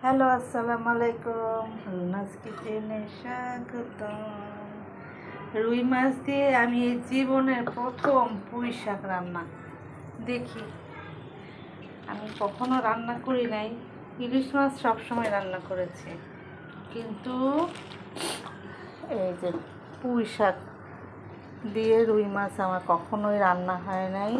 Hello, আসসালামু আলাইকুম। রুনাস কিচেনে স্বাগতম। রুই মাছ দিয়ে আমি এই জীবনের প্রথম পুঁই শাক রান্না দেখি। আমি কখনো রান্না করি নাই। ইলিশ মাছ সবসময় রান্না করেছি, কিন্তু এই যে পুঁই শাক দিয়ে রুই মাছ আমার কখনোই রান্না হয় নাই।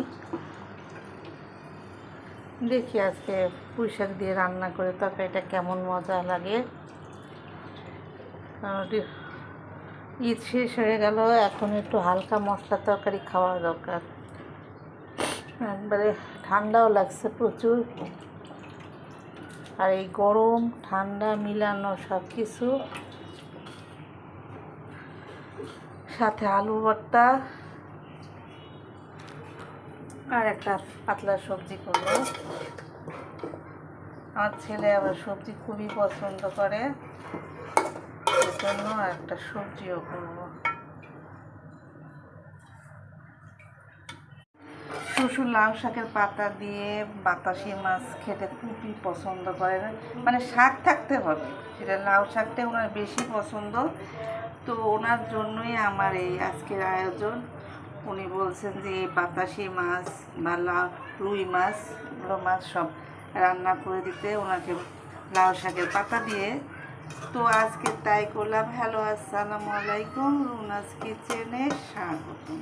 দেখি আজকে পুঁই শাক দিয়ে রান্না করে তরকারিটা কেমন মজা লাগে। ঈদ শেষ হয়ে গেল, এখন একটু হালকা মশলা তরকারি খাওয়া দরকার। একবারে ঠান্ডাও লাগছে প্রচুর, আর এই গরম ঠান্ডা মিলানো সব কিছু, সাথে আলু ভর্তা আর একটা পাতলা সবজি করবো। আমার ছেলে আবার সবজি খুবই পছন্দ করে, এর জন্য একটা সবজিও করবো। শ্বশুর লাউ শাকের পাতা দিয়ে বাতাসি মাছ খেতে খুবই পছন্দ করে, মানে শাক থাকতে হবে, সেটা লাউ শাকটা ওনার বেশি পছন্দ। তো ওনার জন্যই আমার এই আজকের আয়োজন। উনি বলছেন যে এই বাতাসি মাছ বা রুই মাছ, এগুলো মাছ সব রান্না করে দিতে ওনাকে লাউ শাকের পাতা দিয়ে। তো আজকে তাই করলাম। হ্যালো, আসসালামু আলাইকুম। রুনাস কিচেনে স্বাগতম।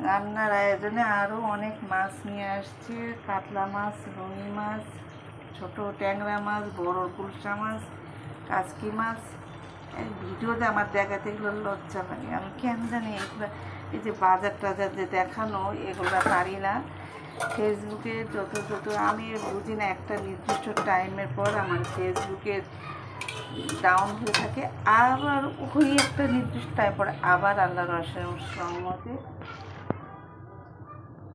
রান্নার আয়োজনে আরও অনেক মাছ নিয়ে আসছে। কাতলা মাছ, রুই মাছ, ছোটো ট্যাংরা মাছ, বড় কুলশা মাছ, কাচকি মাছ। এই ভিডিওতে আমার দেখাতে এগুলো লজ্জা লাগে। আমি কেন জানি এগুলো, এই যে বাজার টাজার যে দেখানো, এগুলো পারি না। ফেসবুকে যত আমি বুঝি না, একটা নির্দিষ্ট টাইমের পর আমার ফেসবুকের ডাউন হয়ে থাকে, আবার ওই একটা নির্দিষ্ট টাইম পর আবার আল্লাহর রহমতে